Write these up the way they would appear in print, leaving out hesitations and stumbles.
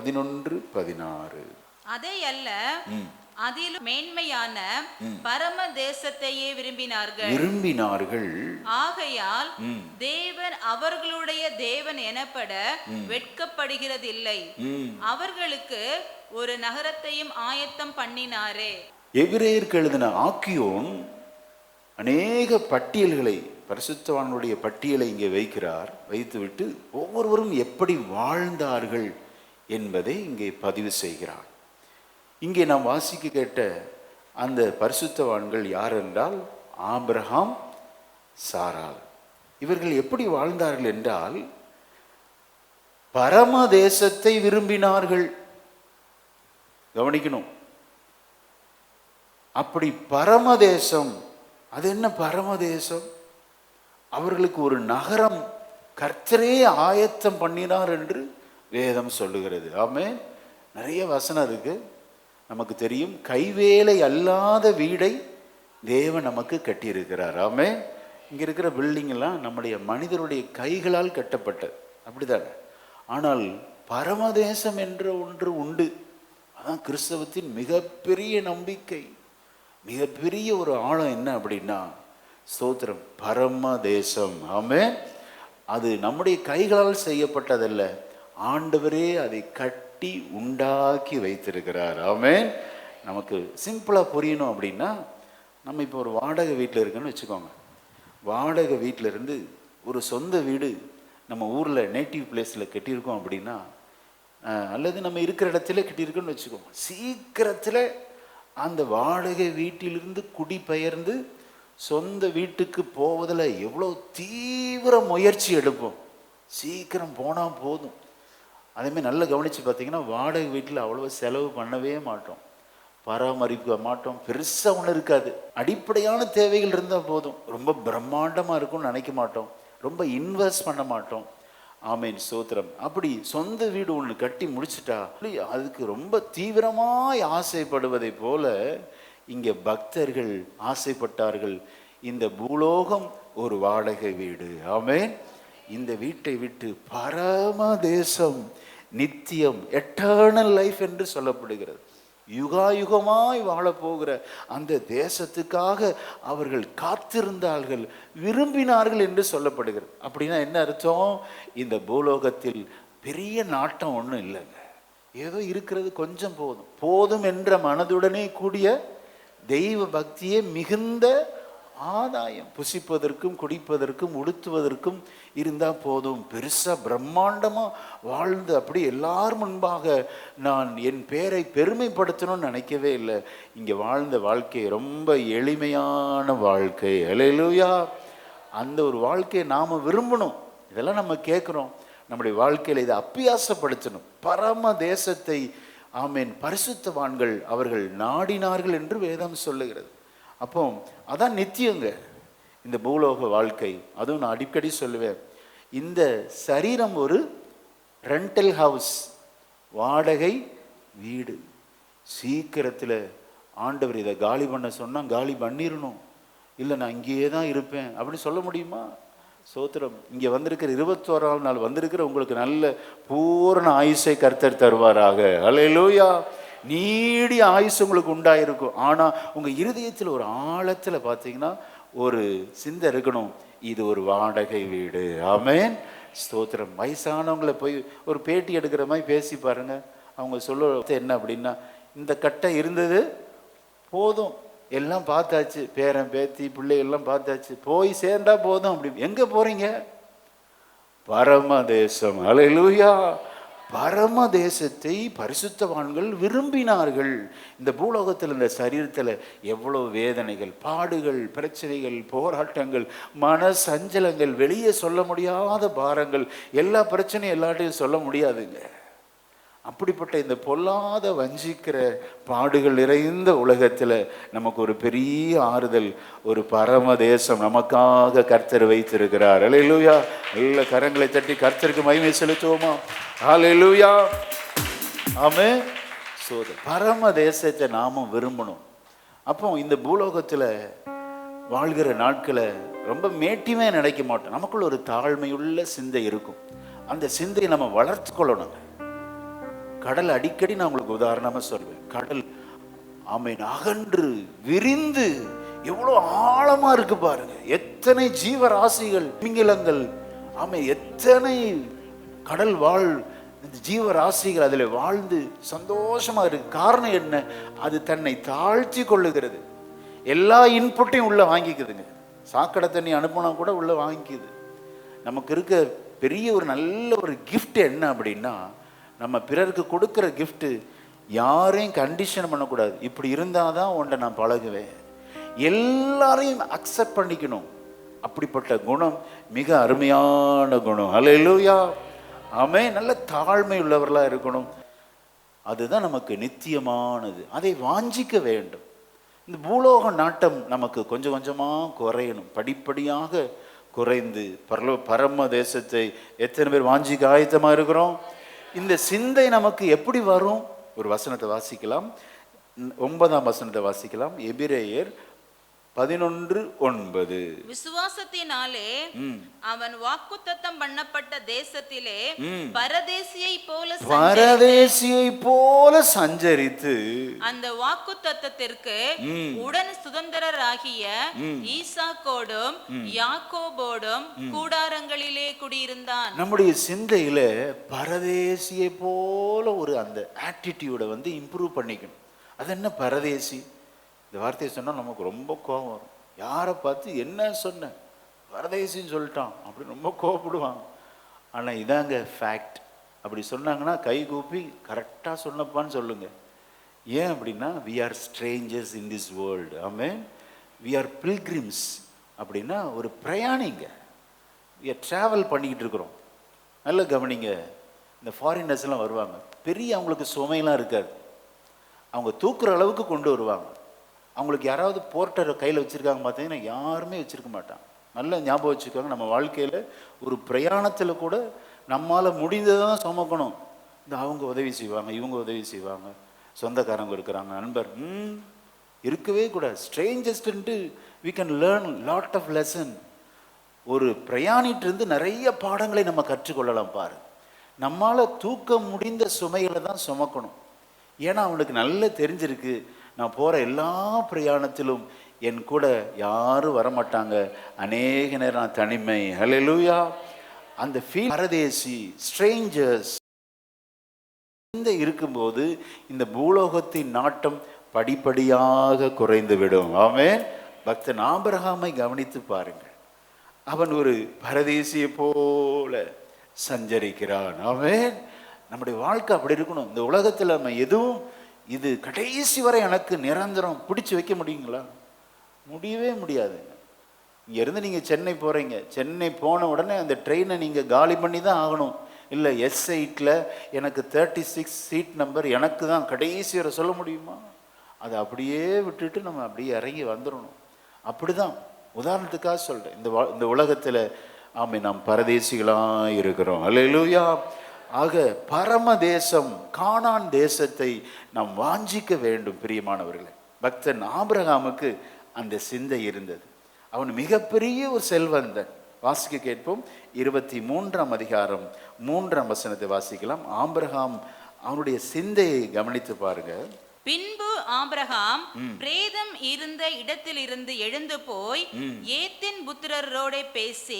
11:16. அதை அல்ல, அதிலும் மேன்மையான பரம தேசத்தையே விரும்பினார்கள். ஆகையால் தேவன் அவர்களுடைய தேவன் எனப்பட வெட்கப்படுகிறதில்லை. அவர்களுக்கு ஒரு நகரத்தையும் ஆயத்தம் பண்ணினாரே. எபிரேயருக்கு எழுதின ஆக்கியோன் அநேக பட்டியல்களை, பரிசுத்தவான்களுடைய பட்டியலை இங்கே வைத்துவிட்டு ஒவ்வொருவரும் எப்படி வாழ்ந்தார்கள் என்பதை இங்கே பதிவு செய்கிறார். இங்கே நாம் வாசிக்க கேட்ட அந்த பரிசுத்தவான்கள் யார் என்றால் ஆபிரகாம், சாராள். இவர்கள் எப்படி வாழ்ந்தார்கள் என்றால் பரம தேசத்தை விரும்பினார்கள். கவனிக்கணும், அப்படி பரமதேசம், அது என்ன பரமதேசம்? அவர்களுக்கு ஒரு நகரம் கர்த்தரே ஆயத்தம் பண்ணினார் என்று வேதம் சொல்லுகிறது. ஆமென். நிறைய வசனம் இருக்கு, நமக்கு தெரியும். கைவேலை அல்லாத வீடை தேவன் நமக்கு கட்டியிருக்கிறார். ஆமென். இங்க இருக்கிற பில்டிங் எல்லாம் நம்முடைய மனிதருடைய கைகளால் கட்டப்பட்டது, அப்படிதானே? ஆனால் பரமதேசம் என்ற ஒன்று உண்டு. அதான் கிறிஸ்தவத்தின் மிகப்பெரிய நம்பிக்கை, மிகப்பெரிய ஒரு ஆழம். என்ன அப்படின்னா, ஸ்தோத்திரம், பரமதேசம். ஆமென். அது நம்முடைய கைகளால் செய்யப்பட்டதல்ல, ஆண்டவரே அதை கட்டி உண்டாக்கி வைத்திருக்கிறார். ஆமென். நமக்கு சிம்பிளாக புரியணும் அப்படின்னா, நம்ம இப்போ ஒரு வாடகை வீட்டில் இருக்குன்னு வச்சுக்கோங்க. வாடகை வீட்டில் இருந்து ஒரு சொந்த வீடு நம்ம ஊரில் நேட்டிவ் பிளேஸில் கட்டியிருக்கோம் அப்படின்னா, அல்லது நம்ம இருக்கிற இடத்துல கட்டியிருக்கோன்னு வச்சுக்கோங்க, சீக்கிரத்தில் அந்த வாடகை வீட்டிலிருந்து குடிபெயர்ந்து சொந்த வீட்டுக்கு போவதில் எவ்வளோ தீவிர முயற்சி எடுப்போம். சீக்கிரம் போனால் போதும். அதேமாதிரி நல்லா கவனித்து பார்த்தீங்கன்னா, வாடகை வீட்டில் அவ்வளோ செலவு பண்ணவே மாட்டோம், பராமரிக்க மாட்டோம், பெருசாக ஒன்றும் இருக்காது. அடிப்படையான தேவைகள் இருந்தால் போதும். ரொம்ப பிரம்மாண்டமாக இருக்கும்னு நினைக்க மாட்டோம், ரொம்ப இன்வெஸ்ட் பண்ண மாட்டோம். ஆமேன், ஸ்தோத்திரம். அப்படி சொந்த வீடு ஒன்று கட்டி முடிச்சுட்டா அதுக்கு ரொம்ப தீவிரமாய் ஆசைப்படுவதை போல இங்கே பக்தர்கள் ஆசைப்பட்டார்கள். இந்த பூலோகம் ஒரு வாடகை வீடு. ஆமேன். இந்த வீட்டை விட்டு பரமதேசம், நித்தியம், எட்டர்னல் லைஃப் என்று சொல்லப்படுகிறது, யுகாயுகமாய் வாழப்போகிற அந்த தேசத்துக்காக அவர்கள் காத்திருந்தார்கள், விரும்பினார்கள் என்று சொல்லப்படுகிறது. அப்படின்னா என்ன அர்த்தம்? இந்த பூலோகத்தில் பெரிய நாட்டம் ஒன்றும் இல்லைங்க, ஏதோ இருக்கிறது கொஞ்சம் போதும், போதும் என்ற மனதுடனே கூடிய தெய்வ பக்தியே மிகுந்த ஆதாயம். புசிப்பதற்கும் குடிப்பதற்கும் உடுத்துவதற்கும் இருந்தால் போதும். பெருசாக பிரம்மாண்டமாக வாழ்ந்து அப்படி எல்லார் முன்பாக நான் என் பேரை பெருமைப்படுத்தணும்னு நினைக்கவே இல்லை. இங்கே வாழ்ந்த வாழ்க்கை ரொம்ப எளிமையான வாழ்க்கை. அல்லேலூயா. அந்த ஒரு வாழ்க்கையை நாம் விரும்பணும். இதெல்லாம் நம்ம கேட்குறோம், நம்முடைய வாழ்க்கையில் இதை அப்பியாசப்படுத்தணும். பரம தேசத்தை, ஆமேன், பரிசுத்தவான்கள் அவர்கள் நாடினார்கள் என்று வேதம் சொல்லுகிறது. அப்போ அதான் நித்தியங்க இந்த பூலோக வாழ்க்கை. அதுவும் நான் அடிக்கடி சொல்லுவேன், இந்த சரீரம் ஒரு ரெண்டல் ஹவுஸ், வாடகை வீடு. சீக்கிரத்தில் ஆண்டவர் இதை காலி பண்ண சொன்னால் காலி பண்ணிடணும். இல்லை நான் இங்கேயே தான் இருப்பேன் அப்படின்னு சொல்ல முடியுமா? சோத்திரம். இங்கே வந்திருக்கிற 21ஆம் நாள் வந்திருக்கிற உங்களுக்கு நல்ல பூரண ஆயுசை கர்த்தர் தருவாராக. அல்லேலூயா. நீடிய ஆயுசு உங்களுக்கு உண்டாயிருக்கும். ஆனால் உங்கள் இருதயத்தில் ஒரு ஆழத்தில் பார்த்தீங்கன்னா ஒரு சிந்தை இருக்கணும், இது ஒரு வாடகை வீடு. ஆமென், ஸ்தோத்திரம். வயசானவங்களை போய் ஒரு பேட்டி எடுக்கிற மாதிரி பேசி பாருங்க. அவங்க சொல்ல என்ன அப்படின்னா, இந்த கட்டை இருந்தது போதும், எல்லாம் பார்த்தாச்சு, பேரன் பேத்தி பிள்ளைகள்லாம் பார்த்தாச்சு, போய் சேர்ந்தா போதும். அப்படி எங்கே போகிறீங்க? பரமதேசம். அல்லேலூயா. பரமதேசத்தை பரிசுத்தவான்கள் விரும்பினார்கள். இந்த பூலோகத்தில், இந்த சரீரத்தில் எவ்வளோ வேதனைகள், பாடுகள், பிரச்சனைகள், போராட்டங்கள், மன சஞ்சலங்கள், வெளியே சொல்ல முடியாத பாரங்கள், எல்லா பிரச்சனையும் எல்லாத்தையும் சொல்ல முடியாதுங்க. அப்படிப்பட்ட இந்த பொல்லாத வஞ்சிக்கிற பாடுகள் நிறைந்த உலகத்தில் நமக்கு ஒரு பெரிய ஆறுதல், ஒரு பரமதேசம் நமக்காக கர்த்தர் வைத்திருக்கிறார். அல்லேலூயா. நல்ல கரங்களை தட்டி கர்த்தருக்கு மகிமை செலுத்துவோமா? அல்லேலூயா. ஆமென். பரமதேசத்தை நாமும் விரும்பணும். அப்போ இந்த பூலோகத்தில் வாழ்கிற நாட்களை ரொம்ப மேட்டிமே நினைக்க மாட்டோம். நமக்குள்ள ஒரு தாழ்மையுள்ள சிந்தை இருக்கும். அந்த சிந்தையை நம்ம வளர்த்து கொள்ளணுங்க. கடல் அடிக்கடி நான் உங்களுக்கு உதாரணமா சொல்வேன். கடல் ஆமென் அகன்று விரிந்து எவ்வளவு ஆழமா இருக்கு பாருங்க. எத்தனை ஜீவராசிகள், திமிங்கலங்கள், ஆமென் எத்தனை கடல் வாழ் ஜீவராசிகள் அதில் வாழ்ந்து சந்தோஷமா இருக்கு. காரணம் என்ன? அது தன்னை தாழ்த்தி கொள்ளுகிறது. எல்லா இன்புட்டையும் உள்ள வாங்கிக்குதுங்க. சாக்கடை தண்ணி அனுப்புனா கூட உள்ள வாங்கிக்குது. நமக்கு இருக்க பெரிய ஒரு நல்ல ஒரு கிஃப்ட் என்ன அப்படின்னா, நம்ம பிறருக்கு கொடுக்குற கிஃப்ட் யாரையும் கண்டிஷன் பண்ணக்கூடாது. இப்படி இருந்தாதான் உன்னை நான் பழகுவேன், எல்லாரையும் அக்செப்ட் பண்ணிக்கணும். அப்படிப்பட்ட குணம் மிக அருமையான குணம். அல்லேலூயா, ஆமென். நல்ல தாழ்மை உள்ளவர்களாக இருக்கணும். அதுதான் நமக்கு நித்தியமானது. அதை வாஞ்சிக்க வேண்டும். இந்த பூலோக நாட்டம் நமக்கு கொஞ்சம் கொஞ்சமாக குறையணும். படிப்படியாக குறைந்து பரம தேசத்தை எத்தனை பேர் வாஞ்சிக்க ஆயத்தமாக இருக்கிறோம்? இந்த சிந்தை நமக்கு எப்படி வரும்? ஒரு வசனத்தை வாசிக்கலாம், 9ஆம் வசனத்தை வாசிக்கலாம். எபிரேயர் 11:9. விசுவாசத்தினாலே அவன் வாக்குத்தத்தம் பண்ணப்பட்ட தேசத்திலே பரதேசியை போல சஞ்சரித்து அந்த வாக்குத்தத்தத்திற்கு உடன் சுதந்திரராகிய ஈசாக்கோடும் யாக்கோபோடும் கூடாரங்களிலே குடியிருந்தான். நம்முடைய சிந்தையில பரதேசியை போல ஒரு அந்த ஆட்டிடியூடை இம்ப்ரூவ் பண்ணிக்கணும். அது என்ன பரதேசி? இந்த வார்த்தையை சொன்னால் நமக்கு ரொம்ப கோபம் வரும். யாரை பார்த்து என்ன சொன்ன, பரதேசின்னு சொல்லிட்டான் அப்படின்னு ரொம்ப கோபப்படுவாங்க. ஆனால் இதாங்க ஃபேக்ட். அப்படி சொன்னாங்கன்னா கை கூப்பி கரெக்டாக சொன்னப்பான்னு சொல்லுங்க. ஏன் அப்படின்னா, we are strangers in this world. Amen. We are pilgrims. அப்படின்னா ஒரு பிரயாணிங்க. வி ஆர் ட்ராவல் பண்ணிக்கிட்டு இருக்கிறோம். நல்ல கவனிங்க. இந்த ஃபாரினர்ஸ்லாம் வருவாங்க, பெரிய அவங்களுக்கு சுமையெல்லாம் இருக்காது. அவங்க தூக்குற அளவுக்கு கொண்டு வருவாங்க. அவங்களுக்கு யாராவது போர்ட்டர் கையில் வச்சுருக்காங்க பார்த்தீங்கன்னா, யாருமே வச்சுருக்க மாட்டாங்க. நல்ல ஞாபகம் வச்சுக்கோங்க. நம்ம வாழ்க்கையில் ஒரு பிரயாணத்தில் கூட நம்மால் முடிந்ததை தான் சுமக்கணும். இந்த அவங்க உதவி செய்வாங்க, இவங்க உதவி செய்வாங்க, சொந்தக்காரங்க இருக்கிறாங்க, நண்பர் இருக்கவே கூடாது. Strangest we can learn lot of lesson. ஒரு பிரயாணிட்டிருந்து நிறைய பாடங்களை நம்ம கற்றுக்கொள்ளலாம். பாரு, நம்மால் தூக்க முடிந்த சுமைகளை தான் சுமக்கணும். ஏன்னா அவனுக்கு நல்லா தெரிஞ்சிருக்கு, நான் போகிற எல்லா பிரயாணத்திலும் என் கூட யாரும் வரமாட்டாங்க, அநேக நேரம் நான் தனிமை. ஹல்லேலூயா. அந்த ஃபீல் பரதேசி, ஸ்ட்ரேஞ்சர்ஸ் இந்த இருக்கும்போது இந்த பூலோகத்தின் நாட்டம் படிப்படியாக குறைந்து விடும். ஆமென். பக்தன் ஆபிரகாமை கவனித்து பாருங்கள். அவன் ஒரு பரதேசியை போல சஞ்சரிக்கிறான். ஆமென். நம்முடைய வாழ்க்கை அப்படி இருக்கணும். இந்த உலகத்தில் நம்ம எதுவும் இது கடைசி வரை எனக்கு நிரந்தரம் பிடிச்சி வைக்க முடியுங்களா? முடியவே முடியாதுங்க. இங்கேருந்து நீங்கள் சென்னை போகிறீங்க, சென்னை போன உடனே அந்த ட்ரெயினை நீங்கள் காலி பண்ணி தான் ஆகணும். இல்லை S8 எனக்கு 36 சீட் நம்பர் எனக்கு தான் கடைசி வரை சொல்ல முடியுமா? அதை அப்படியே விட்டுட்டு நம்ம அப்படியே இறங்கி வந்துடணும். அப்படி தான் உதாரணத்துக்காக சொல்கிறேன். இந்த உலகத்தில் ஆமாம் நாம் பரதேசிகளாக இருக்கிறோம். அல்லேலூயா. ஆக பரம தேசம், கானான் தேசத்தை நாம் வாஞ்சிக்க வேண்டும். பிரியமானவர்களே, பக்தன் ஆபிரகாமுக்கு அந்த சிந்தை இருந்தது. அவன் மிகப்பெரிய ஒரு செல்வந்தன். வாசிக்க கேட்போம். 23ஆம் அதிகாரம் 3ஆம் வசனத்தை வாசிக்கலாம். ஆபிரகாம் அவனுடைய சிந்தையை கவனித்து பாருங்க. பின்பு ஆபிரகாம் பிரேதம் இருந்த இடத்திலிருந்து எழுந்து போய் ஏத்தின் புத்திரரோட பேசி,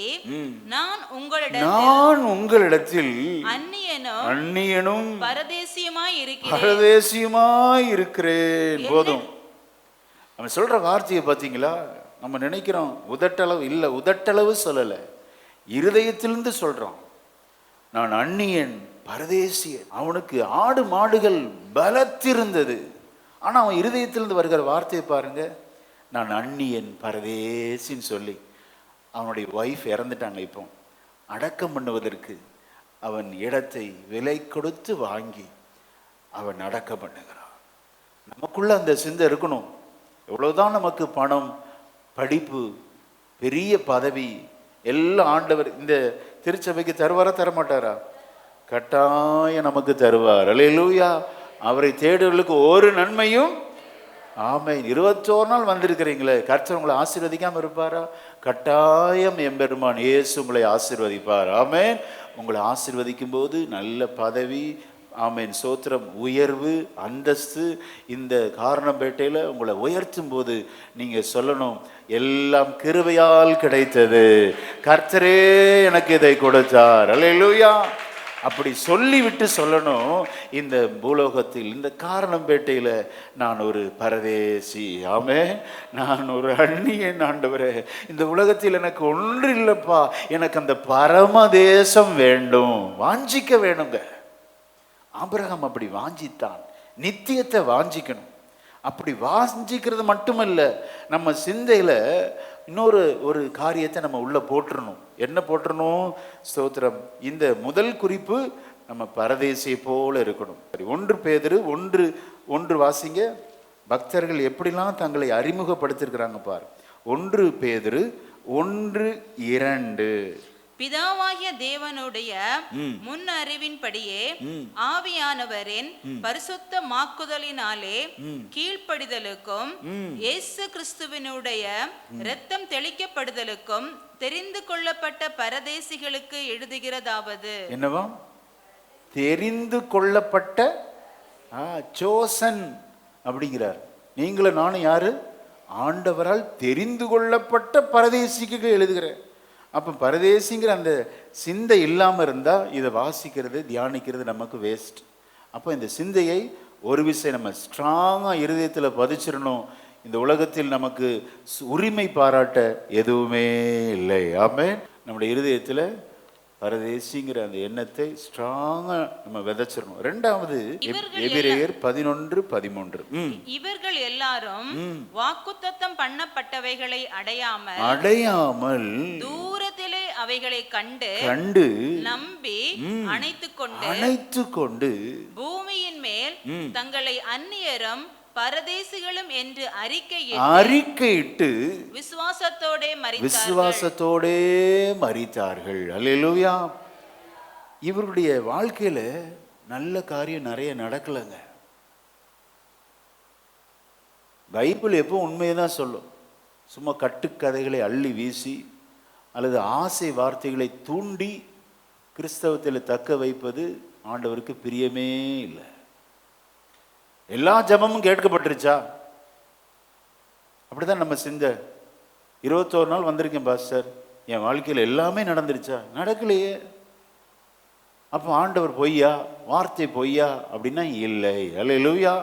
நான் உங்களிடத்தில் அந்நியனும் பரதேசியுமாய் இருக்கிறேன். போதும். நம்ம சொல்ற வார்த்தையை பார்த்தீங்களா? நம்ம நினைக்கிறோம் உதட்டளவு இல்லை, உதட்டளவு சொல்லலை, இருதயத்திலிருந்து சொல்றோம். நான் அந்நியன், பரதேசியன். அவனுக்கு ஆடு மாடுகள் பலத்திருந்தது. ஆனால் அவன் இருதயத்திலிருந்து வருகிற வார்த்தையை பாருங்க, நான் அந்நியன் பரதேசின்னு சொல்லி. அவனுடைய ஒய்ஃப் இறந்துட்டாங்க. இப்போ அடக்கம் பண்ணுவதற்கு அவன் இடத்தை விலை கொடுத்து வாங்கி அவன் அடக்கம் பண்ணுகிறான். நமக்குள்ள அந்த சிந்தை இருக்கணும். எவ்வளவுதான் நமக்கு பணம், படிப்பு, பெரிய பதவி எல்லாம் ஆண்டவர் இந்த திருச்சபைக்கு தருவாரா தரமாட்டாரா? கட்டாயம் நமக்கு தருவார். அல்லேலூயா. அவரை தேடுவர்களுக்கு ஒரு நன்மையும். ஆமென். 21 நாள் வந்திருக்கிறீங்களே, கர்த்தர் உங்களை ஆசீர்வதிக்காம இருப்பாரா? கட்டாயம் எம்பெருமான் இயேசு உங்களை ஆசீர்வதிப்பார். ஆமென். உங்களை ஆசீர்வதிக்கும் போது நல்ல பதவி, ஆமென், சோத்திரம். உயர்வு, அந்தஸ்து, இந்த காரணம்பேட்டையில் உங்களை உயர்த்தும் போது நீங்க சொல்லணும், எல்லாம் கிருபையால் கிடைத்தது, கர்த்தரே எனக்கு இதை கொடுத்தார். அல்லேலூயா. அப்படி சொல்லிவிட்டு சொல்லணும், இந்த பூலோகத்தில், இந்த காரணம்பேட்டையில் நான் ஒரு பரதேசி, ஆமென், நான் ஒரு அந்நியன் ஆண்டவரே, இந்த உலகத்தில் எனக்கு ஒன்று இல்லைப்பா, எனக்கு அந்த பரமதேசம் வேண்டும், வாஞ்சிக்க வேணுங்க. ஆபிரகாம் அப்படி வாஞ்சித்தான், நித்தியத்தை வாஞ்சிக்கணும். அப்படி வாஞ்சிக்கிறது மட்டுமல்ல, நம்ம சிந்தையில் ஒரு காரியத்தை நம்ம உள்ள போட்டுறணும். என்ன போட்டுறணும்? ஸ்தோத்திரம். இந்த முதல் குறிப்பு, நம்ம பரதேசியை போல இருக்கணும். 1 பேதுரு 1 வாசிங்க. பக்தர்கள் எப்படிலாம் தங்களை அறிமுகப்படுத்திருக்கிறாங்க பாரு. 1 பேதுரு 1:2. பிதாவாகிய தேவனுடைய முன் அறிவின்படியே ஆவியானவரின் பரிசுத்தமாக்குதலினாலே கீழ்ப்படிதலுக்கும் இயேசு கிறிஸ்துவினுடைய இரத்தம் தெளிக்கப்படுதலுக்கும் தெரிந்து கொள்ளப்பட்ட பரதேசிகளுக்கு எழுதுகிறதாவது. என்னவா? தெரிந்து கொள்ளப்பட்ட, சோசன் அப்படிங்கிறார். நீங்களும் நானும் யாரு? ஆண்டவரால் தெரிந்து கொள்ளப்பட்ட பரதேசிக்கு எழுதுகிறேன். அப்போ பரதேசிங்கிற அந்த சிந்தை இல்லாமல் இருந்தால் இதை வாசிக்கிறது, தியானிக்கிறது நமக்கு வேஸ்ட். அப்போ இந்த சிந்தையை ஒரு விஷயம் நம்ம ஸ்ட்ராங்காக இருதயத்தில் பதிச்சிடணும். இந்த உலகத்தில் நமக்கு உரிமை பாராட்ட எதுவுமே இல்லை. ஆமென். நம்முடைய இருதயத்தில் பரதேசிங்கிற அந்த எண்ணத்தை ஸ்ட்ராங்கா நம்ம விதைச்சிடணும். 2வது எபிரேயர் 11:13. இவர்கள் எல்லாரும் வாக்குத்தத்தம் பண்ணப்பட்டவைகளை அடையாமல் தூரத்திலே அவைகளை கண்டு நம்பி அணைத்து கொண்டு பூமியின் மேல் தங்களை அந்நியரும் பரதேசிகளும் என்று அறிக்கையிட்டு விசுவாசத்தோடே மரித்தார்கள். அல்லேலூயா. இவருடைய வாழ்க்கையில நல்ல காரியம் நிறைய நடக்கலங்க. பைபிள் எப்போ உண்மையை தான் சொல்லும். சும்மா கட்டுக்கதைகளை அள்ளி வீசி அல்லது ஆசை வார்த்தைகளை தூண்டி கிறிஸ்தவத்தில் தக்க வைப்பது ஆண்டவருக்கு பிரியமே இல்லை. எல்லா ஜெபமும் கேட்கப்பட்டுருச்சா? அப்படிதான் நம்ம சிந்தை. 21 நாள் வந்திருக்கேன் பாஸ்டர், என் வாழ்க்கையில் எல்லாமே நடந்துருச்சா? நடக்கலையே. அப்போ ஆண்டவர் பொய்யா, வார்த்தை பொய்யா அப்படின்னா இல்லை. அல்லேலூயா.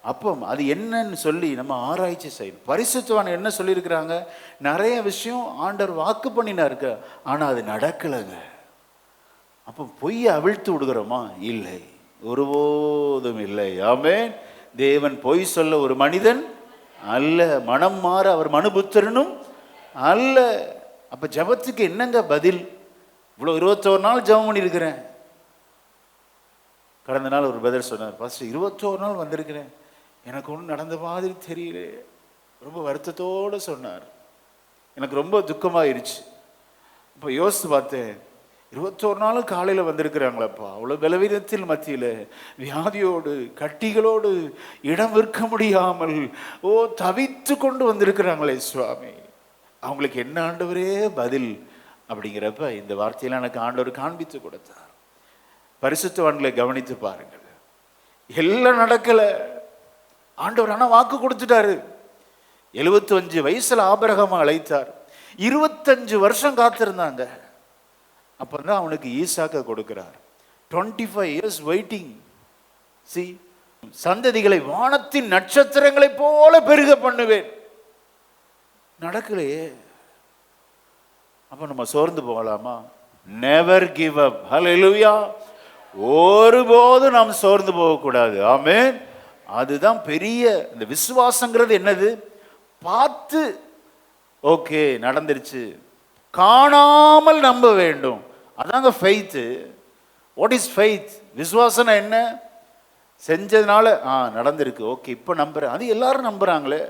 அப்போ அது என்னன்னு சொல்லி நம்ம ஆராய்ச்சி செய்யணும். பரிசுத்தவான் என்ன சொல்லியிருக்கிறாங்க? நிறைய விஷயம் ஆண்டவர் வாக்கு பண்ணினாருக்க, ஆனால் அது நடக்கலைங்க. அப்போ பொய்யை அவிழ்த்து விடுகிறோமா? இல்லை, ஒருபோதும் இல்லை. ஆமென். தேவன் பொய் சொல்ல ஒரு மனிதன் அல்ல, மனம் மாற அவர் மனுபுத்திரனும் அல்ல. அப்ப ஜபத்துக்கு என்னங்க பதில்? இவ்வளோ 21 நாள் ஜபம் பண்ணியிருக்கிறேன். கடந்த நாள் ஒரு பிரதர் சொன்னார், ஃபர்ஸ்ட் 21 நாள் வந்திருக்கிறேன், எனக்கு ஒன்றும் நடந்த மாதிரி தெரியல. ரொம்ப வருத்தத்தோடு சொன்னார். எனக்கு ரொம்ப துக்கமாயிருச்சு. இப்போ யோசித்து பார்த்தேன், 21 நாளும் காலையில் வந்திருக்கிறாங்களப்பா, அவ்வளோ பலவீனத்தில் மத்தியில், வியாதியோடு, கட்டிகளோடு, இடம் விற்க முடியாமல் தவித்து கொண்டு வந்திருக்கிறாங்களே சுவாமி, அவங்களுக்கு என்ன ஆண்டவரே பதில்? அப்படிங்கிறப்ப இந்த வார்த்தையெல்லாம் எனக்கு ஆண்டவர் காண்பித்து கொடுத்தார். பரிசுத்தவான்களை கவனித்து பாருங்கள். எல்லாம் நடக்கலை. ஆண்டவர் ஆனால் வாக்கு கொடுத்துட்டாரு. 75 வயசுல ஆபிரகாமை அழைத்தார். 25 வருஷம் காத்திருந்தாங்க. அப்பதான் அவனுக்கு ஈசாக்க கொடுக்கிறார். 25 years வெயிட்டிங். சி, சந்ததிகளை வானத்தின் நட்சத்திரங்களை போல பெருக பண்ணுவேன். நடக்கலையே. அப்ப நம்ம சோர்ந்து போகலாமா? Never give up. ஹல்லேலூயா. ஒருபோது நாம் சோர்ந்து போகக்கூடாது. ஆமென். அதுதான் பெரிய இந்த விசுவாசங்கிறது. என்னது? பார்த்து ஓகே நடந்துருச்சு, காணாமல் நம்ப வேண்டும். அதாங்க ஃபெய்த். What is faith? விசுவாசனா என்ன? செஞ்சதுனால நடந்திருக்கு, ஓகே இப்போ நம்புறேன். அது எல்லாரும் நம்புறாங்களே,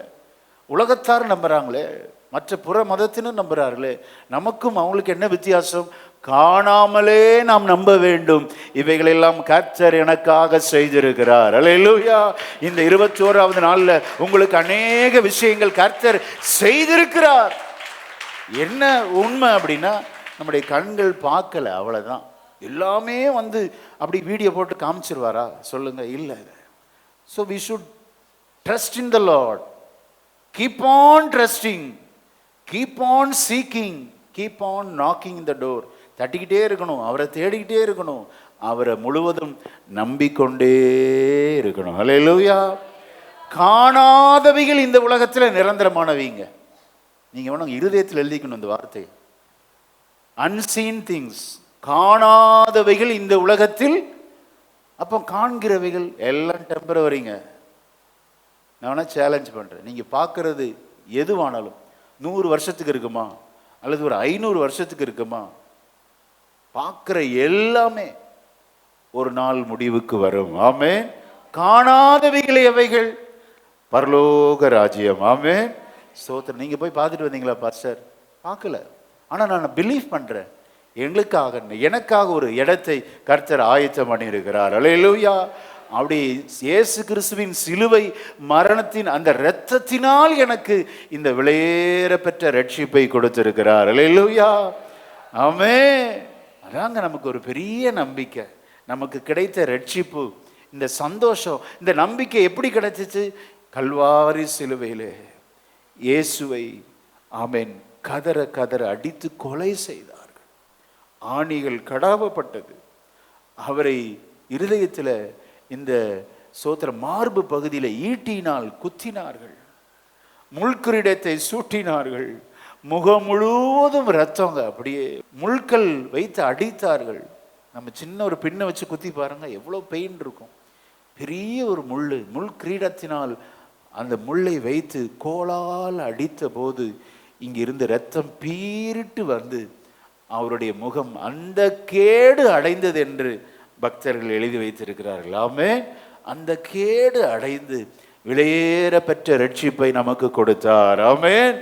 உலகத்தாரும் நம்புறாங்களே, மற்ற புற மதத்தினும் நம்புறார்களே. நமக்கும் அவங்களுக்கு என்ன வித்தியாசம்? காணாமலே நாம் நம்ப வேண்டும். இவைகளெல்லாம் கர்த்தர் எனக்காக செய்திருக்கிறார். அல்லேலூயா. இந்த 21வது நாள்ல உங்களுக்கு அநேக விஷயங்கள் கர்த்தர் செய்திருக்கிறார். என்ன உண்மை அப்படின்னா, நம்முடைய கண்கள் பார்க்கல, அவ்வளவுதான். எல்லாமே வந்து அப்படி வீடியோ போட்டு காமிச்சிருவாரா சொல்லுங்க? இல்லை. So we should trust in the Lord. Keep on trusting, keep on seeking, keep on knocking the door. தட்டிக்கிட்டே இருக்கணும், அவரை தேடிக்கிட்டே இருக்கணும், அவரை முழுவதும் நம்பிக்கொண்டே இருக்கணும். ஹல்லேலூயா. காணாதவைகள் இந்த உலகத்தில் நிரந்தரமானவைங்க. நீங்க வேணும் இருதயத்தில் எழுதிக்கணும் இந்த வார்த்தை. அன்சீன் திங்ஸ், காணாதவைகள் இந்த உலகத்தில். அப்போ காண்கிறவைகள் எல்லாம் டெம்பரவரிங்க. நான் வேணா சேலஞ்ச் பண்றேன், நீங்க பார்க்கறது எதுவானாலும் 100 வருஷத்துக்கு இருக்குமா அல்லது ஒரு 500 வருஷத்துக்கு இருக்குமா? பார்க்கிற எல்லாமே ஒரு நாள் முடிவுக்கு வரும். ஆமென். காணாதவைகள் எவைகள்? பரலோக ராஜ்யம். ஆமென். ஸ்தோத்திரம். நீங்க போய் பார்த்துட்டு வந்தீங்களா பாஸ்டர்? பார்க்கல, ஆனா நான் பிலீவ் பண்றேன், எங்களுக்காக எனக்காக ஒரு இடத்தை கர்த்தர் ஆயத்தம் பண்ணி இருக்கிறார். அல்லேலூயா. அப்படி இயேசு கிறிஸ்துவின் சிலுவை மரணத்தின் அந்த இரத்தத்தினால் எனக்கு இந்த விலையேற பெற்ற ரட்சிப்பை கொடுத்திருக்கிறார். அல்லேலூயா. ஆமென். அதாங்க நமக்கு ஒரு பெரிய நம்பிக்கை. நமக்கு கிடைத்த ரட்சிப்பு, இந்த சந்தோஷம், இந்த நம்பிக்கை எப்படி கிடைச்சிச்சு? கல்வாரி சிலுவையிலே இயேசுவை ஆமென் கதற கதற அடித்து கொலை செய்தார்கள். ஆணிகள் கடாவப்பட்டது. அவரை இருதயத்தில் இந்த சோத்திர மார்பு பகுதியில் ஈட்டினால் குத்தினார்கள். முள்கிரீடத்தை சூட்டினார்கள். முகம் முழுவதும் ரத்தங்க, அப்படியே முள்கள் வைத்து அடித்தார்கள். நம்ம சின்ன ஒரு பின்னை வச்சு குத்தி பாருங்க, எவ்வளோ பெயின் இருக்கும். பெரிய ஒரு முள் கிரீடத்தினால் அந்த முள்ளை வைத்து கோலால் அடித்த போது இங்கிருந்து ரத்தம் பீரிட்டு வந்து அவருடைய முகம் அந்த கேடு அடைந்தது என்று பக்தர்கள் எழுதி வைத்திருக்கிறார்கள். ஆமென். அந்த கேடு அடைந்து விலையேற பெற்ற ரட்சிப்பை நமக்கு கொடுத்தார். ஆமென்.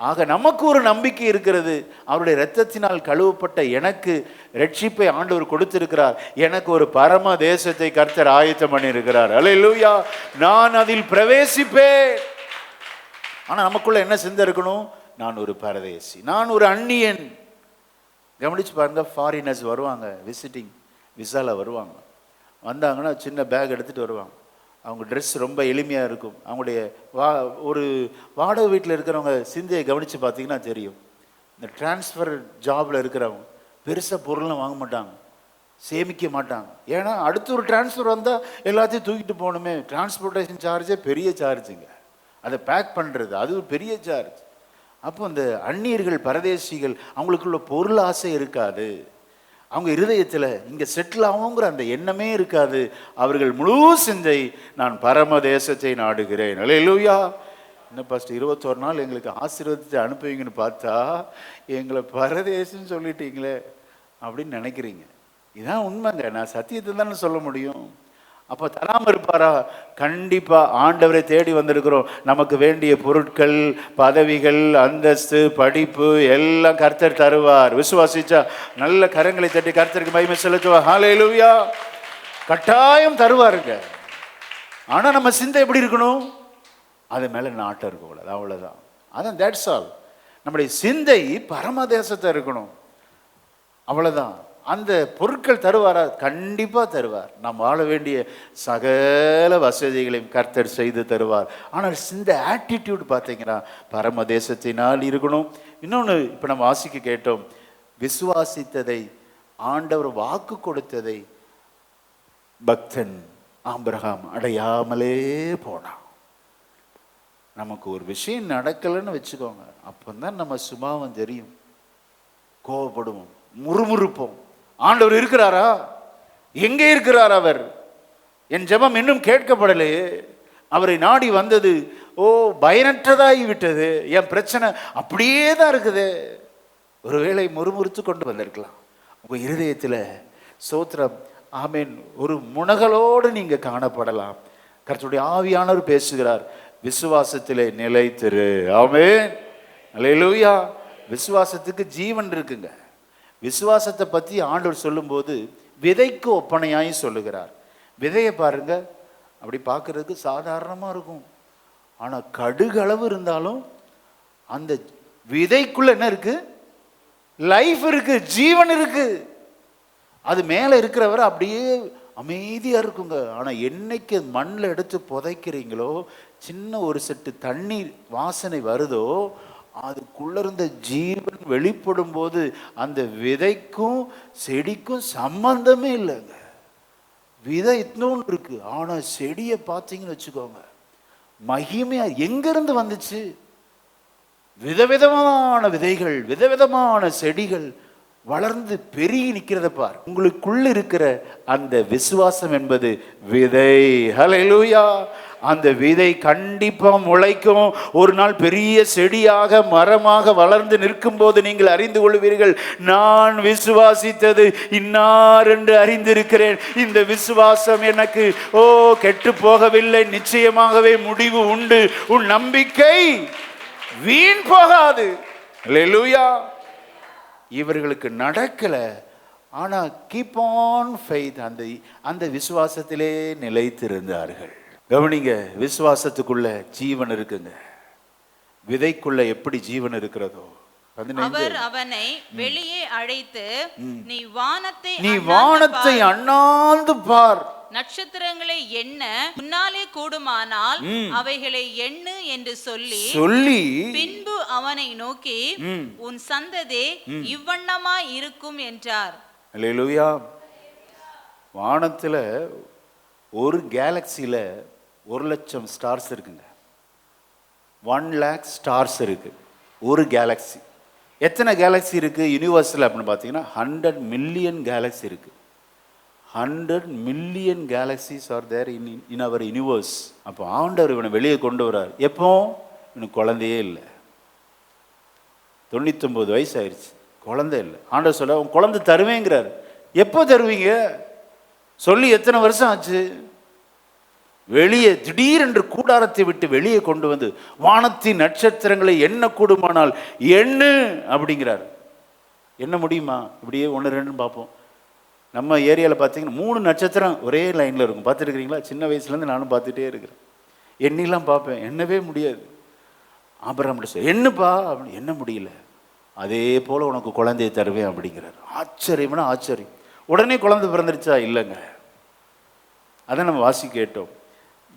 ஆக நமக்கு ஒரு நம்பிக்கை இருக்கிறது. அவருடைய இரத்தத்தினால் கழுவப்பட்ட எனக்கு ரட்சிப்பை ஆண்டவர் கொடுத்திருக்கிறார். எனக்கு ஒரு பரம தேசத்தை கர்த்தர் ஆயத்தம் பண்ணி இருக்கிறார். அல்லேலூயா. நான் அதில் பிரவேசிப்பேன். ஆனா நமக்குள்ள என்ன சிந்தை இருக்கணும்? நான் ஒரு பரதேசி, நான் ஒரு அந்நியன். கவனிச்சு பாருங்க, ஃபாரினர்ஸ் வருவாங்க, விசிட்டிங் விசால வருவாங்க. வந்தாங்கன்னா சின்ன பேக் எடுத்துட்டு வருவாங்க. அவங்க ட்ரெஸ் ரொம்ப எளிமையாக இருக்கும். அவங்களுடைய ஒரு வாடகை வீட்டில் இருக்கிறவங்க சிந்தையை கவனித்து பார்த்தீங்கன்னா தெரியும். இந்த டிரான்ஸ்ஃபர் ஜாபில் இருக்கிறவங்க பெருசாக பொருள்லாம் வாங்க மாட்டாங்க, சேமிக்க மாட்டாங்க. ஏன்னா அடுத்த ஒரு டிரான்ஸ்ஃபர் வந்தால் எல்லாத்தையும் தூக்கிட்டு போகணுமே. டிரான்ஸ்போர்ட்டேஷன் சார்ஜே பெரிய சார்ஜுங்க. அதை பேக் பண்ணுறது அது ஒரு பெரிய சார்ஜ். அப்போ இந்த அந்நியர்கள் பரதேசிகள் அவங்களுக்குள்ள பொருள் ஆசை இருக்காது. அவங்க இருதயத்தில் இங்கே செட்டில் ஆகுங்கிற அந்த எண்ணமே இருக்காது. அவர்கள் முழு சிந்தை நான் பரம தேசத்தை நாடுகிறேன். அல்லேலூயா. என்ன பாஸ்டர் 21 நாள் எங்களுக்கு ஆசீர்வாதத்தை அனுப்புவீங்கன்னு பார்த்தா எங்களை பரதேசம் சொல்லிட்டீங்களே அப்படின்னு நினைக்கிறீங்க. இதான் உண்மைங்க. நான் சத்தியத்தை தானே சொல்ல முடியும். அப்போ தராமல் இருப்பாரா? கண்டிப்பாக ஆண்டவரை தேடி வந்திருக்கிறோம். நமக்கு வேண்டிய பொருட்கள், பதவிகள், அந்தஸ்து, படிப்பு எல்லாம் கர்த்தர் தருவார். விசுவாசிச்சா நல்ல கரங்களை தட்டி கர்த்தருக்கு மகிமை செலுத்துவார். ஹல்லேலூயா. கட்டாயம் தருவாருங்க. ஆனால் நம்ம சிந்தை எப்படி இருக்கணும்? அது மேலே நாட்டம் இருக்கக்கூடாது. அவ்வளோதான். அதான் தட்ஸ் ஆல். நம்முடைய சிந்தை பரமதேசத்தை இருக்கணும். அவ்வளோதான். அந்த பொருட்கள் தருவாரா? கண்டிப்பாக தருவார். நாம் வாழ வேண்டிய சகல வசதிகளையும் கர்த்தர் செய்து தருவார். ஆனால் இந்த ஆட்டிடியூட் பார்த்தீங்கன்னா பரமதேசத்தினால் இருக்கணும். இன்னொன்று இப்போ நம்ம வாசிக்க கேட்டோம், விசுவாசித்ததை, ஆண்டவர் வாக்கு கொடுத்ததை பக்தன் ஆபிரகாம் அடையாமலே போனான். நமக்கு ஒரு விஷயம் நடக்கலைன்னு வச்சுக்கோங்க, அப்போதான் நம்ம சுபாவம் தெரியும். கோவப்படுவோம், முறுமுறுப்போம். ஆண்டவர் இருக்கிறாரா? எங்கே இருக்கிறார் அவர்? என் ஜெபம் இன்னும் கேட்கப்படலையே. அவரை நாடி வந்தது பயனற்றதாகி விட்டது. என் பிரச்சனை அப்படியே தான் இருக்குது. ஒருவேளை முறுமுறுத்து கொண்டு வந்திருக்கலாம் உங்க இருதயத்தில். ஸ்தோத்திரம். ஆமென். ஒரு முனகலோடு நீங்க காணப்படலாம். கர்த்தருடைய ஆவியானவர் பேசுகிறார், விசுவாசத்திலே நிலைத்திரு. ஆமென். அல்லேலூயா. விசுவாசத்துக்கு ஜீவன் இருக்குங்க. விசுவாசத்தை பற்றி ஆண்டவர் சொல்லும்போது விதைக்கு ஒப்பனையாய் சொல்லுகிறார். விதையை பாருங்க, அப்படி பார்க்கறதுக்கு சாதாரணமாக இருக்கும். ஆனால் கடுகளவு இருந்தாலும் அந்த விதைக்குள்ள என்ன இருக்கு? லைஃப் இருக்கு, ஜீவன் இருக்கு. அது மேலே இருக்கிறவரை அப்படியே அமைதியாக இருக்குங்க. ஆனால் என்னைக்கு மண்ணில் எடுத்து புதைக்கிறீங்களோ, சின்ன ஒரு செட்டு தண்ணீர் வாசனை வருதோ, அதுக்குள்ள இருந்த ஜீவன் வெளிப்படும் போது அந்த விதைக்கும் செடிக்கும் சம்பந்தமே இல்லைங்க. விதை இத்தனோன்னு இருக்கு, ஆனால் செடியை பார்த்தீங்கன்னு வச்சுக்கோங்க, மகிமையா எங்கிருந்து வந்துச்சு? விதவிதமான விதைகள், விதவிதமான செடிகள் வளர்ந்து பெருகி நிற்கிறத பார். உங்களுக்குள்ள இருக்கிற அந்த விசுவாசம் என்பது விதை. ஹல்லேலூயா. அந்த விதை கண்டிப்பா முளைக்கும். ஒரு நாள் பெரிய செடியாக மரமாக வளர்ந்து நிற்கும் போது நீங்கள் அறிந்து கொள்வீர்கள், நான் விசுவாசித்தது இன்னார் என்று அறிந்திருக்கிறேன். இந்த விசுவாசம் எனக்கு கெட்டு போகவில்லை, நிச்சயமாகவே முடிவு உண்டு. உன் நம்பிக்கை வீண் போகாது. ஹல்லேலூயா. இவர்களுக்கு நடக்கல, ஆனா கீப் ஆன் ஃபெய்த், அந்த விசுவாசத்திலே நிலைத்திருந்தார்கள். கவனிங்க, விசுவாசத்துக்குள்ள ஜீவன் இருக்குங்க. விதைக்குள்ள எப்படி ஜீவன் இருக்கிறதோ, அவர் அவனை வெளியே அழைத்து, நீ வானத்தை அண்ணாந்து பார், நட்சத்திரங்களை எண்ண முன்னாலே கூடுமானால் அவைகளை எண்ணு என்று சொல்லி பின்பு அவனை நோக்கி, உன் சந்ததி இவ்வண்ணமாய் இருக்கும் என்றார். அல்லேலூயா. வானத்துல ஒரு கேலக்சியில 1,00,000 ஸ்டார்ஸ் இருக்குங்க. 1,00,000 ஸ்டார்ஸ் இருக்கு ஒரு கேலக்சி. எத்தனை கேலக்சி இருக்கு யூனிவர்ஸ்ல அப்படின்னு பார்த்தீங்கன்னா 100 மில்லியன் கேலக்சி இருக்கு. 100 million galaxies are there in our universe. அப்போ ஆண்டவர் இவனை வெளியே கொண்டு வர்றார். எப்போ? இவனுக்கு குழந்தையே இல்லை, 99 வயசு ஆயிடுச்சு, குழந்தை இல்லை. ஆண்டவர் சொல்ல, உன் குழந்தை தருவேங்கிறார். எப்போ தருவீங்க சொல்லி எத்தனை வருஷம் ஆச்சு? வெளியே திடீரென்று கூடாரத்தை விட்டு வெளியே கொண்டு வந்து வானத்தின் நட்சத்திரங்களை எண்ண கூடுமானால் எண்ணு அப்படிங்கிறார். என்ன முடியுமா? இப்படியே 1 2 பார்ப்போம். நம்ம ஏரியாவில் பார்த்தீங்கன்னா 3 நட்சத்திரம் ஒரே லைனில் இருக்கும். பார்த்துருக்கிறீங்களா? சின்ன வயசுலேருந்து நானும் பார்த்துட்டே இருக்கிறேன். எண்ணிலாம் பார்ப்பேன், எண்ணவே முடியாது. ஆபிரகாம் சொல்ல, என்னப்பா அப்படின்னு. என்ன முடியல. அதே போல் உனக்கு குழந்தையை தருவேன் அப்படிங்கிறார். ஆச்சரியம்னா ஆச்சரியம். உடனே குழந்தை பிறந்துருச்சா? இல்லைங்க. அதை நம்ம வாசி கேட்டோம்.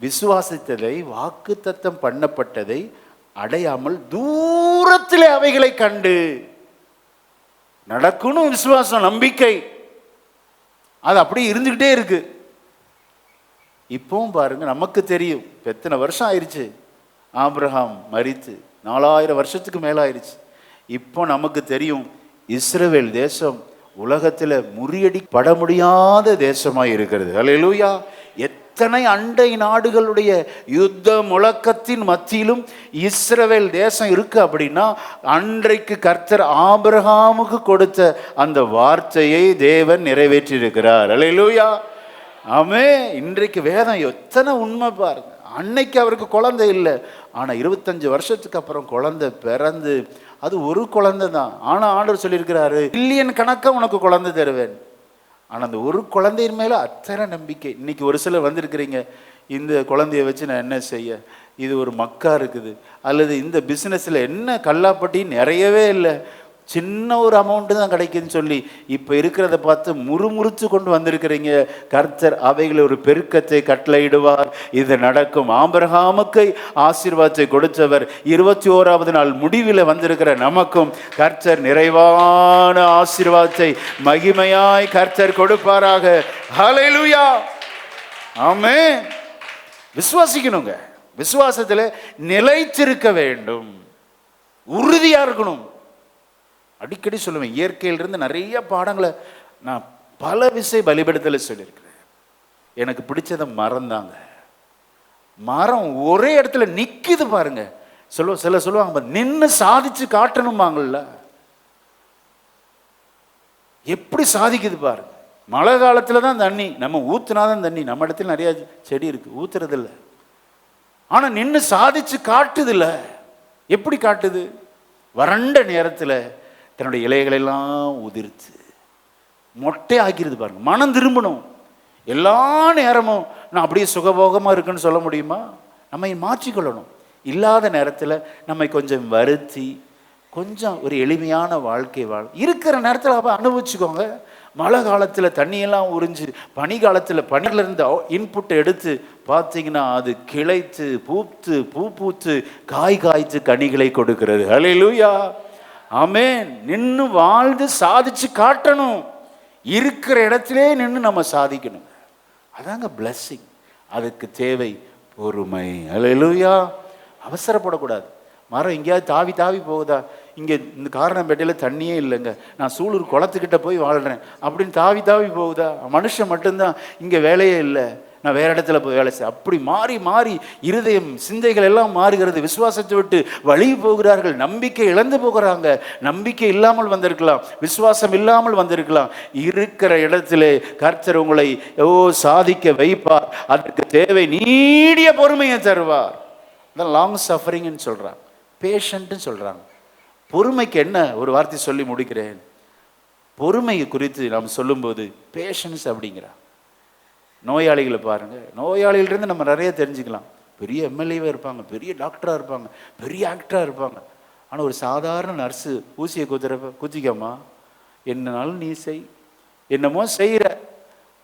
விசுவாசித்ததை, வாக்குத்தத்தம் பண்ணப்பட்டதை அடையாமல் தூரத்திலே அவைகளை கண்டு நடக்கணும். விசுவாசம், நம்பிக்கை, அது அப்படியே இருந்துக்கிட்டே இருக்கு. இப்பவும் பாருங்க, நமக்கு தெரியும் எத்தனை வருஷம் ஆயிடுச்சு ஆபிரகாம் மரித்து, 4000 வருஷத்துக்கு மேல ஆயிடுச்சு. இப்போ நமக்கு தெரியும் இஸ்ரவேல் தேசம் உலகத்தில் முறியடிப்பட முடியாத தேசமாய் இருக்கிறது. அல்லேலூயா. எத்தனை அண்டை நாடுகளுடைய யுத்த முழக்கத்தின் மத்தியிலும் இஸ்ரவேல் தேசம் இருக்கு அப்படின்னா, அன்றைக்கு கர்த்தர் ஆபிரகாமுக்கு கொடுத்த அந்த வார்த்தையை தேவன் நிறைவேற்றி இருக்கிறார். அல்லேலூயா. ஆமே. இன்றைக்கு வேதம் எத்தனை உண்மை பாருங்க. அன்னைக்கு அவருக்கு குழந்தை இல்லை, ஆனால் 25 வருஷத்துக்கு அப்புறம் குழந்தை பிறந்து, அது ஒரு குழந்தை தான். ஆனால் ஆண்டவர் சொல்லியிருக்கிறாரு, பில்லியன் கணக்காக உனக்கு குழந்தை தருவேன். ஆனால் அந்த ஒரு குழந்தையின் மேலே அத்தனை நம்பிக்கை. இன்னைக்கு ஒரு சிலர் வந்திருக்கிறீங்க, இந்த குழந்தைய வச்சு நான் என்ன செய்ய, இது ஒரு மக்கா இருக்குது, அல்லது இந்த பிஸ்னஸில் என்ன கல்லாப்பட்டி நிறையவே இல்லை, சின்ன ஒரு அமௌண்ட்டு தான் கிடைக்குதுன்னு சொல்லி இப்போ இருக்கிறத பார்த்து முறுமுறுத்து கொண்டு வந்திருக்கிறீங்க. கர்த்தர் அவைகளை ஒரு பெருக்கத்தை கட்டளையிடுவார். இது நடக்கும். ஆபிரகாமுக்கு ஆசீர்வாதத்தை கொடுத்தவர் 21வது நாள் முடிவில் வந்திருக்கிற நமக்கும் கர்த்தர் நிறைவான ஆசீர்வாதத்தை மகிமையாய் கர்த்தர் கொடுப்பாராக. ஹல்லேலூயா. ஆமென். விசுவாசிக்கணுங்க. விசுவாசத்தில் நிலைத்திருக்க வேண்டும், உறுதியா இருக்கணும். அடிக்கடி சொல்லுவேன், இயற்கையிலிருந்து நிறைய பாடங்களை நான் பல விஷயம் பலிபடுத்தல சொல்லியிருக்கிறேன். எனக்கு பிடிச்சத மரம் தாங்க. மரம் ஒரே இடத்துல நிக்குது பாருங்க. சொல்லுவாங்க, நின்று சாதிச்சு காட்டணுமாங்கல்ல, எப்படி சாதிக்குது பாருங்க. மழை காலத்துல தான் தண்ணி, நம்ம ஊத்துனாதான் தண்ணி. நம்ம இடத்துல நிறைய செடி இருக்கு, ஊத்துறது இல்லை. ஆனா நின்று சாதிச்சு காட்டுது இல்ல. எப்படி காட்டுது? வறண்ட நேரத்துல தன்னுடைய இலைகளெல்லாம் உதிர்த்து மொட்டை ஆக்கிடுது பாருங்க. மனம் திரும்பணும். எல்லா நேரமும் நான் அப்படியே சுகபோகமாக இருக்குன்னு சொல்ல முடியுமா? நம்மை மாற்றிக்கொள்ளணும். இல்லாத நேரத்தில் நம்மை கொஞ்சம் வருத்தி கொஞ்சம் ஒரு எளிமையான வாழ்க்கை இருக்கிற நேரத்தில் அப்போ அனுபவிச்சுக்கோங்க. மழை காலத்தில் தண்ணியெல்லாம் உறிஞ்சு பனி காலத்தில் பனியில இருந்து இன்புட்டை எடுத்து பார்த்தீங்கன்னா அது கிளைத்து பூத்து பூத்து காய் காய்த்து கனிகளை கொடுக்கிறது. ஹல்லேலூயா, ஆமென். நின்று வாழ்ந்து சாதிச்சு காட்டணும். இருக்கிற இடத்திலே நின்று நம்ம சாதிக்கணும். அதாங்க பிளஸ்ஸிங். அதுக்கு தேவை பொறுமை. ஹல்லேலூயா. அவசரப்படக்கூடாது. மரம் எங்கேயாவது தாவி தாவி போகுதா, இங்கே இந்த காரணம்பேட்டையில் தண்ணியே இல்லைங்க, நான் சூலூர் குளத்துக்கிட்ட போய் வாழ்கிறேன் அப்படின்னு தாவி தாவி போகுதா? மனுஷன் மட்டும்தான் இங்கே வேலையே இல்லை, நான் வேற இடத்துல போய் வேலை செய்ய. அப்படி மாறி மாறி இருதயம் சிந்தைகள் எல்லாம் மாறுகிறது. விசுவாசத்தை விட்டு வழி போகிறார்கள், நம்பிக்கை இழந்து போகிறாங்க. நம்பிக்கை இல்லாமல் வந்திருக்கலாம், விசுவாசம் இல்லாமல் வந்திருக்கலாம். இருக்கிற இடத்திலே கர்த்தர் உங்களை சாதிக்க வைப்பார். அதற்கு தேவை நீடிய பொறுமையை தருவார். அதான் லாங் சஃபரிங்னு சொல்றாங்க, பேஷண்ட்னு சொல்றாங்க. பொறுமைக்கு என்ன ஒரு வார்த்தை சொல்லி முடிக்கிறேன். பொறுமை குறித்து நாம் சொல்லும்போது பேஷன்ஸ் அப்படிங்கிறான். நோயாளிகளை பாருங்க, நோயாளிகளிலிருந்து நம்ம நிறைய தெரிஞ்சுக்கலாம். பெரிய எம்எல்ஏவாக இருப்பாங்க, பெரிய டாக்டராக இருப்பாங்க, பெரிய ஆக்டராக இருப்பாங்க. ஆனால் ஒரு சாதாரண நர்ஸு ஊசியை குத்திக்காமா, என்னனாலும் நீ செய், என்னமோ செய்கிற,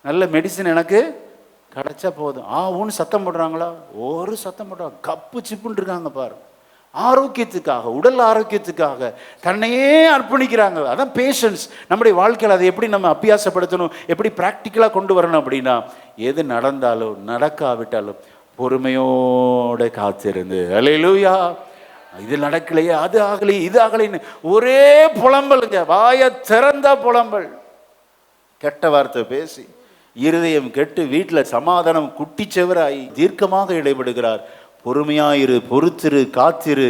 நல்ல மெடிசன் எனக்கு கிடைச்சா போதும், ஊன்னு சத்தம் போடுறாங்களா? ஒரு சத்தம் போடுறாங்க, கப்பு சிப்புன்னு இருக்காங்க பாரு. ஆரோக்கியத்துக்காக, உடல் ஆரோக்கியத்துக்காக தன்னையே அர்ப்பணிக்கிறாங்க. அதான் பேஷன்ஸ். நம்முடைய வாழ்க்கையில் அதை எப்படி நம்ம அபியாசப்படுத்தணும், எப்படி ப்ராக்டிக்கலாக கொண்டு வரணும் அப்படின்னா, எது நடந்தாலும் நடக்காவிட்டாலும் பொறுமையோட காத்திருந்து, அல்லேலூயா, இது நடக்கலையே, அது ஆகலையே, இது ஆகலைன்னு ஒரே புலம்பலுங்க. வாயை திறந்தா புலம்பல், கெட்ட வார்த்தை பேசி இருதயம் கெட்டு வீட்டில் சமாதானம் குட்டிச்செவராய் தீர்க்கமாக இடைபடுகிறார். பொறுமையாயிரு, பொறுத்திரு, காத்திரு,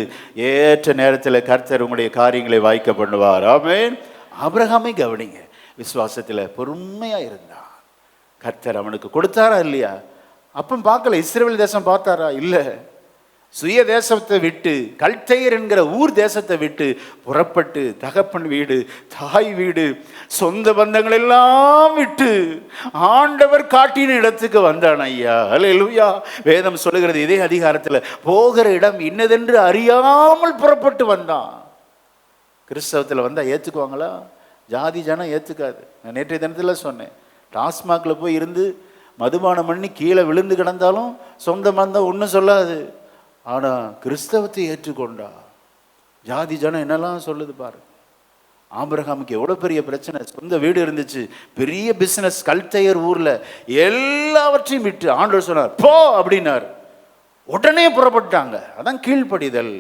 ஏற்ற நேரத்தில் கர்த்தர் உங்களுடைய காரியங்களை வாய்க்க பண்ணுவார். ஆமென். ஆபிரகாமை கவனிங்க, விசுவாசத்தில் பொறுமையா இருந்தான். கர்த்தர் அவனுக்கு கொடுத்தாரா இல்லையா? அப்பம் பார்க்கல. இஸ்ரவேல் தேசம் பார்த்தாரா? இல்லை. சுய தேசத்தை விட்டு, கல்தேயர் என்கிற ஊர் தேசத்தை விட்டு புறப்பட்டு தகப்பன் வீடு, தாய் வீடு, சொந்த பந்தங்கள் எல்லாம் விட்டு ஆண்டவர் காட்டின இடத்துக்கு வந்தான் ஐயா. அல்லேலூயா. வேதம் சொல்லுகிறது இதே அதிகாரத்தில், போகிற இடம் இன்னதென்று அறியாமல் புறப்பட்டு வந்தான். கிறிஸ்தவத்தில் வந்தால் ஏற்றுக்குவாங்களா? ஜாதி ஜனம் ஏற்றுக்காது. நான் நேற்றைய தினத்தில் சொன்னேன், டாஸ்மாகில் போய் இருந்து மதுபானம் பண்ணி கீழே விழுந்து கிடந்தாலும் சொந்த பந்தம் ஒன்றும் சொல்லாது. ஆனால் கிறிஸ்தவத்தை ஏற்றுக்கொண்டா ஜாதி ஜனம் என்னெல்லாம் சொல்லுது பாரு. ஆபிரகாமுக்கு எவ்வளோ பெரிய பிரச்சனை. சொந்த வீடு இருந்துச்சு, பெரிய பிஸ்னஸ், கல்தேயர் ஊரில், எல்லாவற்றையும் விட்டு ஆண்டவர் சொன்னார் போ அப்படின்னார். உடனே புறப்பட்டாங்க. அதான் கீழ்ப்படிதல்.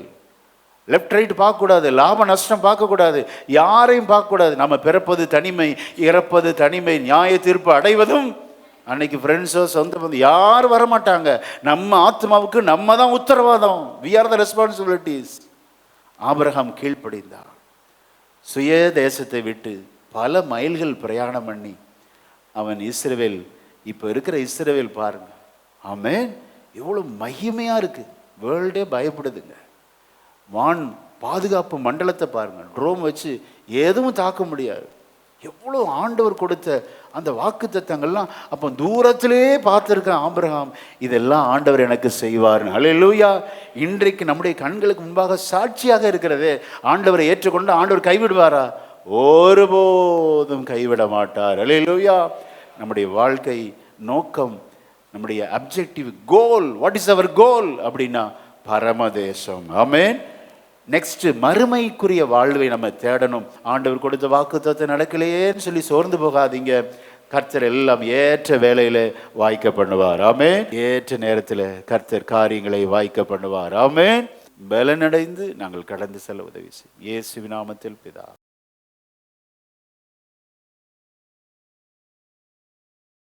லெஃப்ட் ரைட் பார்க்கக்கூடாது, லாப நஷ்டம் பார்க்கக்கூடாது, யாரையும் பார்க்கக்கூடாது. நம்ம பிறப்பது தனிமை, இறப்பது தனிமை, நியாய தீர்ப்பு அடைவதும். அன்னைக்கு ஃப்ரெண்ட்ஸோ சொந்த பந்தம் யாரும் வரமாட்டாங்க. நம்ம ஆத்மாவுக்கு நம்ம தான் உத்தரவாதம். We are the responsibilities. Abraham கீழ்ப்படிந்தான். சுய தேசத்தை விட்டு பல மைல்கள் பிரயாணம் பண்ணி அவன் இஸ்ரவேல், இப்போ இருக்கிற இஸ்ரவேல் பாருங்க. ஆமென். எவ்வளோ மகிமையாக இருக்கு. வேர்ல்டே பயப்படுதுங்க. வான் பாதுகாப்பு மண்டலத்தை பாருங்க, ட்ரோன் வச்சு எதுவும் தாக்க முடியாது. எவ்வளோ ஆண்டவர் கொடுத்த அந்த வாக்கு தத்தங்கள்லாம் அப்போ தூரத்திலே பார்த்துருக்கேன் ஆபிரகாம், இதெல்லாம் ஆண்டவர் எனக்கு செய்வார். அல்லேலூயா. இன்றைக்கு நம்முடைய கண்களுக்கு முன்பாக சாட்சியாக இருக்கிறது. ஆண்டவரை ஏற்றுக்கொண்டு ஆண்டவர் கைவிடுவாரா? ஒருபோதும் கைவிட மாட்டார். அல்லேலூயா. நம்முடைய வாழ்க்கை நோக்கம், நம்முடைய அப்ஜெக்டிவ் கோல், வாட் இஸ் அவர் கோல் அப்படின்னா பரமதேசம். ஆமென். நெக்ஸ்ட் மறுமைக்குரிய வாழ்வை நம்ம தேடணும். ஆண்டவர் கொடுத்த வாக்குத்தத்தத்தை நடக்கலையேன்னு சொல்லி சோர்ந்து போகாதீங்க. கர்த்தர் எல்லாம் ஏற்ற வேலையில வாய்க்க பண்ணுவார். ஆமென். ஏற்ற நேரத்தில் கர்த்தர் காரியங்களை வாய்க்க பண்ணுவார். ஆமென். பலனடைந்து நாங்கள் கடந்து செல்ல உதவி செய்யும். இயேசுவின் நாமத்தில் பிதா.